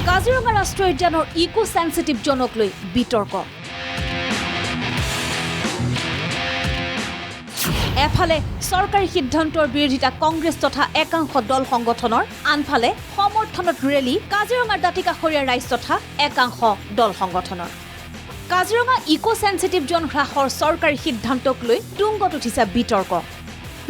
কাজিৰঙা ৰাষ্ট্ৰীয় উদ্যানৰ eco sensitive জনক লৈ বিতৰ্ক। এফালে চৰকাৰী সিদ্ধান্তৰ বিৰোধিতা কংগ্ৰেছ তথা একাংশ দল সংগঠনৰ, আনফালে সমৰ্থনত ৰেলী কাজিৰঙাৰ দাঁতিকাষৰীয়া ৰাইজ তথা একাংশ দল সংগঠনৰ। কাজিৰঙা ইকো সেন্সিটিভ জন হ্ৰাসৰ চৰকাৰী সিদ্ধান্তক লৈ তুংগত উঠিছে বিতৰ্ক।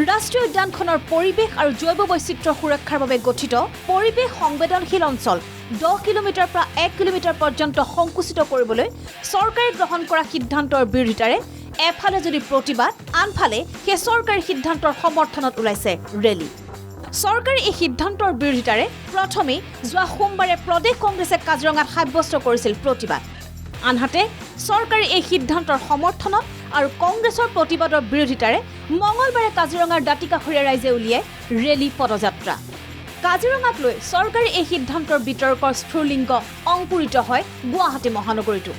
ৰাষ্ট্ৰীয় উদ্যানখনৰ পৰিৱেশ আৰু জৈৱ বৈচিত্ৰ্য সুৰক্ষাৰ বাবে গঠিত পৰিৱেশ সংবেদনশীল অঞ্চল 10 কিলোমিটাৰ পৰা 1 কিলোমিটাৰ পৰ্যন্ত সংকুচিত কৰিবলৈ চৰকাৰে গ্ৰহণ কৰা সিদ্ধান্তৰ বিৰোধিতাৰে এফালে যদি প্ৰতিবাদ, আনফালে সেই চৰকাৰী সিদ্ধান্তৰ সমৰ্থনত ওলাইছে ৰেলী। চৰকাৰী এই সিদ্ধান্তৰ বিৰোধিতাৰে প্ৰথমে যোৱা সোমবাৰে প্ৰদেশ কংগ্ৰেছে কাজিৰঙাত সাব্যস্ত কৰিছিল প্ৰতিবাদ। আনহাতে চৰকাৰী এই সিদ্ধান্তৰ সমৰ্থনত আৰু কংগ্ৰেছৰ প্ৰতিবাদৰ বিৰোধিতাৰে মঙলবাৰে কাজিৰঙাৰ দাঁতিকাষৰীয়া ৰাইজে উলিয়াই ৰেলী পদযাত্ৰা। কাজিৰঙাক লৈ চৰকাৰী এই সিদ্ধান্তৰ বিতৰ্কৰ স্ফুলিংগ অংকুৰিত হয় গুৱাহাটী মহানগৰীতো।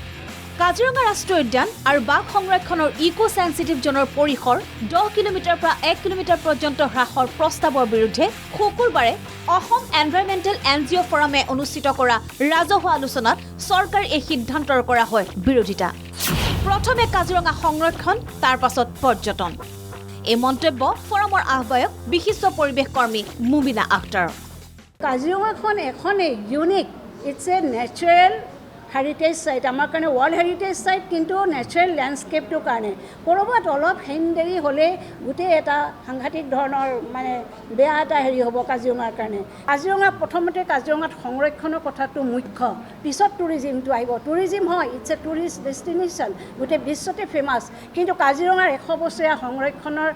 কাজিৰঙা ৰাষ্ট্ৰীয় উদ্যান আৰু বাঘ সংৰক্ষণৰ ইকো সেন্সিটিভ জনৰ পৰিসৰ 10 কিলোমিটাৰ পৰা 1 কিলোমিটাৰ পৰ্যন্ত হ্ৰাসৰ প্ৰস্তাৱৰ বিৰুদ্ধে শুকুৰবাৰে অসম এনভাইৰনমেণ্টেল NGO ফৰামে অনুষ্ঠিত কৰা ৰাজহুৱা আলোচনাত চৰকাৰী এই সিদ্ধান্তৰ কৰা হয় বিৰোধিতা। প্ৰথমে কাজিৰঙা সংৰক্ষণ, তাৰ পাছত পৰ্যটন। এই মন্তব্য ফৰামৰ আহ্বায়ক বিশিষ্ট পৰিৱেশ কৰ্মী মুবিনা আখতাৰ। কাজিৰঙাখন এখনেই unique, it's a natural heritage site, আমাৰ কাৰণে ৱৰ্ল্ড হেৰিটেজ সাইট, কিন্তু নেচাৰেল লেণ্ডস্কেপটোৰ কাৰণে ক'ৰবাত অলপ হেনদেৰি হ'লে গোটেই এটা সাংঘাতিক ধৰণৰ মানে বেয়া এটা হেৰি হ'ব কাজিৰঙাৰ কাৰণে। কাজিৰঙা প্ৰথমতে কাজিৰঙাত সংৰক্ষণৰ কথাটো মুখ্য, পিছত টুৰিজিমটো আহিব। টুৰিজিম হয়, ইটছ এ টুৰিষ্ট ডেষ্টিনেশ্যন, গোটেই বিশ্বতে ফেমাছ, কিন্তু কাজিৰঙাৰ 100 বছৰীয়া সংৰক্ষণৰ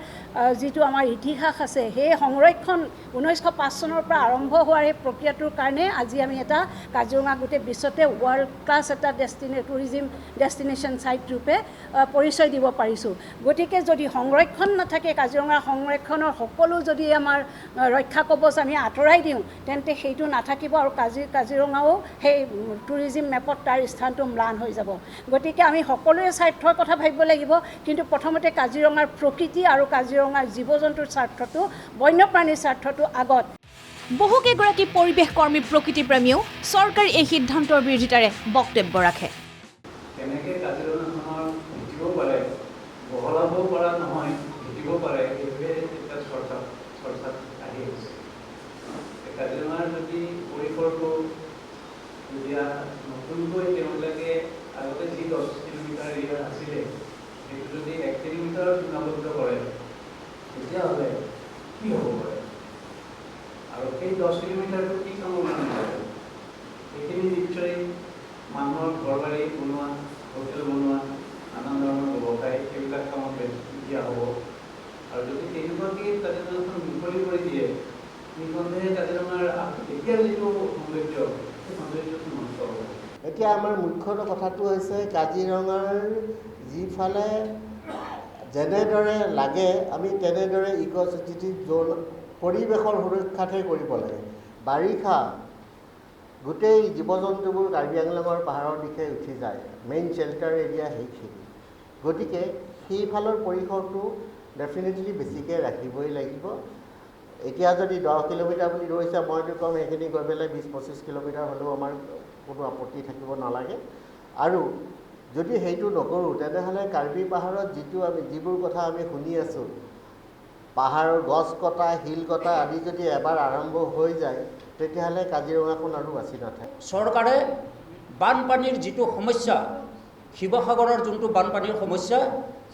যিটো আমাৰ ইতিহাস আছে, সেই সংৰক্ষণ 1905 চনৰ পৰা আৰম্ভ হোৱাৰ এই প্ৰক্ৰিয়াটোৰ কাৰণে আজি আমি এটা কাজিৰঙা গোটেই বিশ্বতে ৱৰ্ল্ড ক্লাছ এটা টুৰিজিম ডেষ্টিনেশ্যন ছাইট ৰূপে পৰিচয় দিব পাৰিছোঁ। গতিকে যদি সংৰক্ষণ নাথাকে, কাজিৰঙা সংৰক্ষণৰ সকলো যদি আমাৰ ৰক্ষা কৱচ আমি আঁতৰাই দিওঁ, তেন্তে সেইটো নাথাকিব আৰু কাজিৰঙাও সেই টুৰিজিম মেপত তাৰ স্থানটো ম্লান হৈ যাব। গতিকে আমি সকলোৰে স্বাৰ্থৰ কথা ভাবিব লাগিব, কিন্তু প্ৰথমতে কাজিৰঙাৰ প্ৰকৃতি আৰু কাজিৰঙাৰ জীৱ জন্তুৰ স্বাৰ্থটো, বন্যপ্ৰাণীৰ স্বাৰ্থটো আগত। বহুকেইগৰাকী পৰিৱেশ কৰ্মী প্ৰকৃতিপ্ৰেমীয়েও চৰকাৰী এই সিদ্ধান্তৰ বিৰোধিতাৰে বক্তব্য ৰাখে। কেনেকৈ কাজিৰঙাখনৰ জিকিব পাৰে, বহলাব পৰা নহয়, জিকিব পাৰে, সেইটোৱে এটা চৰ্চাত আহি আছে। কাজিৰঙাৰ যদি পৰিসৰটো যেতিয়া নতুনকৈ তেওঁলোকে আগতে যি 10 কিলোমিটাৰ এৰিয়া আছিলে, সেইটো যদি 1 কিলোমিটাৰত সীমাবদ্ধ কৰে, তেতিয়াহ'লে কি হ'ব পাৰে? আৰু সেই 10 কিলোমিটাৰটো কি কামৰ কাৰণে কৰে? সেইখিনি নিশ্চয় মানুহৰ ঘৰ বাৰী বনোৱা, হোটেল বনোৱা, নানান ধৰণৰ ব্যৱসায়, সেইবিলাক কামত দিয়া হ'ব। আৰু যদি তেনেকুৱাকৈ কাজিৰঙাখন মুকলি কৰি দিয়ে, নিঃসন্দেহে কাজিৰঙাৰ এতিয়া যিটো সৌন্দৰ্য, সেই সৌন্দৰ্যটো নষ্ট হ'ব। এতিয়া আমাৰ মুখ্য কথাটো হৈছে কাজিৰঙাৰ যিফালে যেনেদৰে লাগে আমি তেনেদৰে ইকো সেন্সিটিভ জ'ন পৰিৱেশৰ সুৰক্ষাতহে কৰিব লাগে। বাৰিষা গোটেই জীৱ জন্তুবোৰ কাৰ্বি আংলঙৰ পাহাৰৰ দিশে উঠি যায়, মেইন শ্বেল্টাৰ এৰিয়া সেইখিনি। গতিকে সেইফালৰ পৰিসৰটো ডেফিনেটলি বেছিকৈ ৰাখিবই লাগিব। এতিয়া যদি 10 কিলোমিটাৰ বুলি ৰৈছে, মইতো ক'ম সেইখিনি গৈ পেলাই 20-25 কিলোমিটাৰ হ'লেও আমাৰ কোনো আপত্তি থাকিব নালাগে। আৰু যদি সেইটো নকৰোঁ, তেনেহ'লে কাৰ্বি পাহাৰত যিবোৰ কথা আমি শুনি আছোঁ, পাহাৰৰ গছ কটা, শিল কটা আদি যদি এবাৰ আৰম্ভ হৈ যায়, তেতিয়াহ'লে কাজিৰঙাখন আৰু বাচি নাথাকে। চৰকাৰে বানপানীৰ যিটো সমস্যা, শিৱসাগৰৰ যোনটো বানপানীৰ সমস্যা,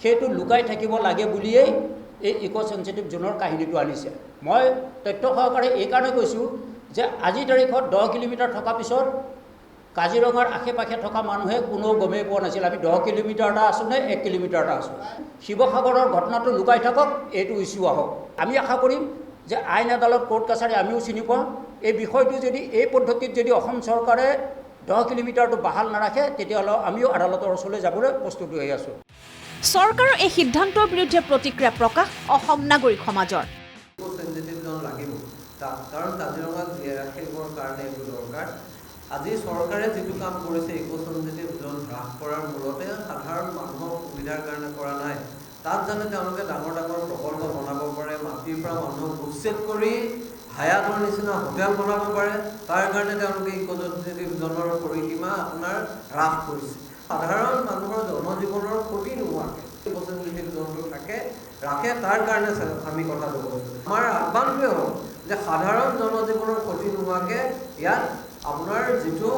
সেইটো লুকাই থাকিব লাগে বুলিয়েই এই ইকো সেন্সিটিভ জোনৰ কাহিনীটো আনিছে। মই তথ্য সহকাৰে এইকাৰণে কৈছোঁ যে আজিৰ তাৰিখত 10 কিলোমিটাৰ থকাৰ পিছত কাজিৰঙাৰ আশে পাশে থকা মানুহে কোনেও গমেই পোৱা নাছিল আমি 10 কিলোমিটাৰ এটা আছোঁ নে 1 কিলোমিটাৰ এটা আছোঁ। শিৱসাগৰৰ ঘটনাটো লুকাই থাকক, এইটো ইছ্যু আহক। আমি আশা কৰিম যে আইন আদালত, কোৰ্ট কাছাৰী আমিও চিনি পাওঁ। এই বিষয়টো যদি এই পদ্ধতিত যদি অসম চৰকাৰে 10 কিলোমিটাৰটো বাহাল নাৰাখে, তেতিয়াহ'লে আমিও আদালতৰ ওচৰলৈ যাবলৈ প্ৰস্তুত হৈ আছোঁ। চৰকাৰৰ এই সিদ্ধান্তৰ বিৰুদ্ধে প্ৰতিক্ৰিয়া প্ৰকাশ অসম নাগৰিক সমাজৰ। কাৰণ কাজিৰঙাক জীয়াই ৰাখিবৰ কাৰণে এইটো দৰকাৰ। আজি চৰকাৰে যিটো কাম কৰিছে, ইকো সেন্সিটিভ জ'ন হ্ৰাস কৰাৰ মূলতে সাধাৰণ মানুহৰ সুবিধাৰ কাৰণে কৰা নাই। তাত জানে তেওঁলোকে ডাঙৰ ডাঙৰ প্ৰকল্প বনাব পাৰে, মাটিৰ পৰা মানুহক উচ্ছেদ কৰি হায়াতৰ নিচিনা হোটেল বনাব পাৰে, তাৰ কাৰণে তেওঁলোকে ইক' চেনচিটিভ জ'নৰ পৰিসীমা আপোনাৰ হ্ৰাস কৰিছে। সাধাৰণ মানুহৰ জনজীৱনৰ ক্ষতি নোহোৱাকৈ ইক' চেনচিটিভ জ'নটো ৰাখে, তাৰ কাৰণে আমি কথাটো কৈছোঁ। আমাৰ আহ্বানটোৱে হ'ল যে সাধাৰণ জনজীৱনৰ ক্ষতি নোহোৱাকৈ ইয়াত আপোনাৰ যিটো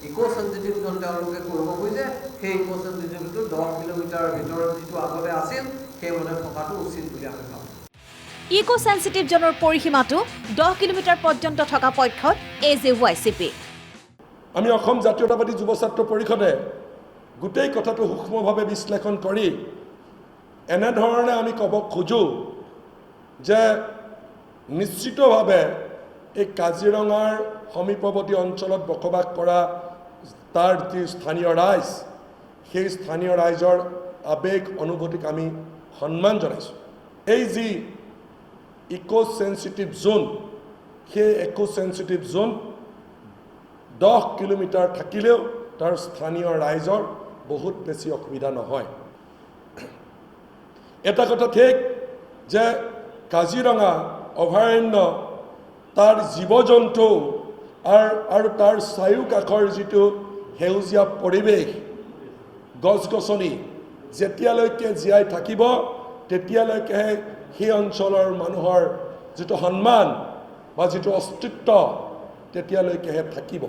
ইক' চেনচিটিভ জ'ন তেওঁলোকে কৰিব খুজিছে, সেই ইক' চেনচিটিভটো 10 কিলোমিটাৰৰ ভিতৰত যিটো আগতে আছিল সেইমতে থকাটো উচিত বুলি আমি ভাবোঁ। ইক' চেনচিটিভ জ'নৰ পৰিসীমাটো 10 কিলোমিটাৰ পৰ্যন্ত থকা পক্ষত AJYCP। আমি অসম জাতীয়তাবাদী যুৱ ছাত্ৰ পৰিষদে গোটেই কথাটো সূক্ষ্মভাৱে বিশ্লেষণ কৰি এনেধৰণে আমি ক'ব খোজোঁ যে নিশ্চিতভাৱে এই কাজিৰঙাৰ সমীপৱৰ্তী অঞ্চলত বসবাস কৰা তাৰ যি স্থানীয় ৰাইজ, সেই স্থানীয় ৰাইজৰ আৱেগ অনুভূতিক আমি সন্মান জনাইছোঁ। এই যি ইক' চেনচিটিভ জ'ন, সেই ইক' চেনচিটিভ জ'ন 10 কিলোমিটাৰ থাকিলেও তাৰ স্থানীয় ৰাইজৰ বহুত বেছি অসুবিধা নহয়। এটা কথা ঠিক যে কাজিৰঙা অভয়াৰণ্য তাৰ জীৱ জন্তু আৰু তাৰ চাৰিওকাষৰ যিটো সেউজীয়া পৰিৱেশ, গছ গছনি যেতিয়ালৈকে জীয়াই থাকিব তেতিয়ালৈকেহে সেই অঞ্চলৰ মানুহৰ যিটো সন্মান বা যিটো অস্তিত্ব তেতিয়ালৈকেহে থাকিব।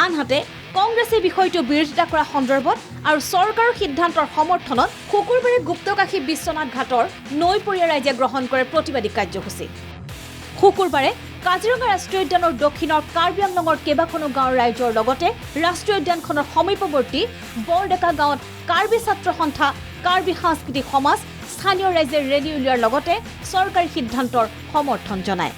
আনহাতে কংগ্ৰেছে বিষয়টো বিৰোধিতা কৰা সন্দৰ্ভত আৰু চৰকাৰৰ সিদ্ধান্তৰ সমৰ্থনত শুকুৰবাৰে গুপ্তকাশী বিশ্বনাথ ঘাটৰ নৈপৰীয়া ৰাইজে গ্ৰহণ কৰে প্ৰতিবাদী কাৰ্যসূচী। শুকুৰবাৰে কাজিৰঙা ৰাষ্ট্ৰীয় উদ্যানৰ দক্ষিণৰ কাৰ্বি আংলঙৰ কেইবাখনো গাঁৱৰ ৰাইজৰ লগতে ৰাষ্ট্ৰীয় উদ্যানখনৰ সমীপৱৰ্তী বৰডেকা গাঁৱত কাৰ্বি ছাত্ৰ সন্থা, কাৰ্বি সাংস্কৃতিক সমাজ, স্থানীয় ৰাইজে ৰেলী উলিওৱাৰ লগতে চৰকাৰী সিদ্ধান্তৰ সমৰ্থন জনায়।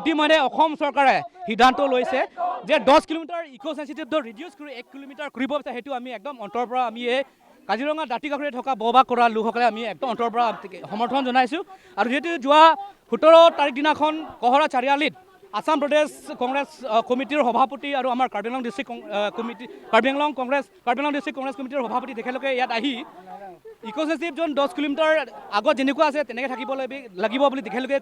ইতিমধ্যে অসম চৰকাৰে সিদ্ধান্ত লৈছে যে 10 কিলোমিটাৰ ইক' চেনচিটিভটো ৰিডিউচ কৰি 1 কিলোমিটাৰ কৰিব বিচাৰে। সেইটো আমি একদম অন্তৰ পৰা আমি এই কাজিৰঙা দাঁতি কাষৰীয়া থকা বসবাস কৰা লোকসকলে আমি একদম অন্তৰ পৰা সমৰ্থন জনাইছোঁ। আৰু যিহেতু যোৱা 17 তাৰিখ দিনাখন কহৰা চাৰিআলিত আসাম প্ৰদেশ কংগ্ৰেছ কমিটিৰ সভাপতি আৰু আমাৰ Karbi Anglong district committee Karbi Anglong district Congress কমিটিৰ সভাপতি তেখেতলোকে ইয়াত আহি ইক' চেনচিটিভ জ'ন 10 কিলোমিটাৰ আগত যেনেকুৱা আছে তেনেকৈ থাকিব লাগিব বুলি তেখেতলোকে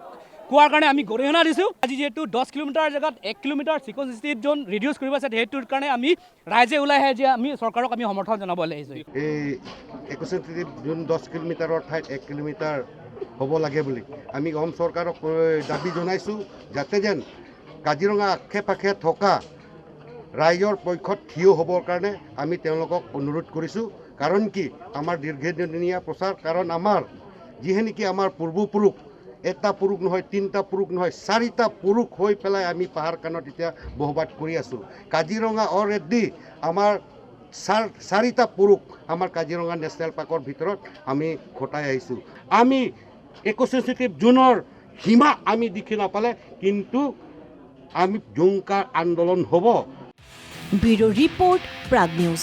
কোৱাৰ কাৰণে আমি গৰিহণা দিছোঁ। আজি যিহেতু 10 কিলোমিটাৰ জেগাত 1 কিলোমিটাৰ ইক' চেনচিটিভ জ'ন ৰিডিউচ কৰিব আছে, সেইটোৰ কাৰণে আমি ৰাইজে ওলাই আহে যে আমি চৰকাৰক আমি সমৰ্থন জনাবলৈ আহিছোঁ। এই ইক' চেনচিটিভ জ'ন 10 কিলোমিটাৰৰ ঠাইত 1 কিলোমিটাৰ হ'ব লাগে বুলি আমি অসম চৰকাৰক দাবী জনাইছোঁ, যাতে যেন কাজিৰঙা আশে পাশে থকা ৰাইজৰ পক্ষত থিয় হ'বৰ কাৰণে আমি তেওঁলোকক অনুৰোধ কৰিছোঁ। কাৰণ কি আমাৰ দীৰ্ঘদিনীয়া প্ৰচাৰ, কাৰণ আমাৰ যিহে নেকি আমাৰ পূৰ্বপুৰুষ, এটা পুৰুষ নহয়, 3টা পুৰুষ নহয়, 4টা পুৰুষ হৈ পেলাই আমি পাহাৰ কাণত এতিয়া বসবাস কৰি আছোঁ। কাজিৰঙা অলৰেডি আমাৰ 4টা পুৰুষ আমাৰ কাজিৰঙা নেশ্যনেল পাৰ্কৰ ভিতৰত আমি ঘটাই আহিছোঁ। আমি ইক' চেনচিটিভ জ'নৰ সীমা আমি দেখি নাপালে কিন্তু আমি জংকাৰ আন্দোলন হ'ব। Bureau' report, Prag news.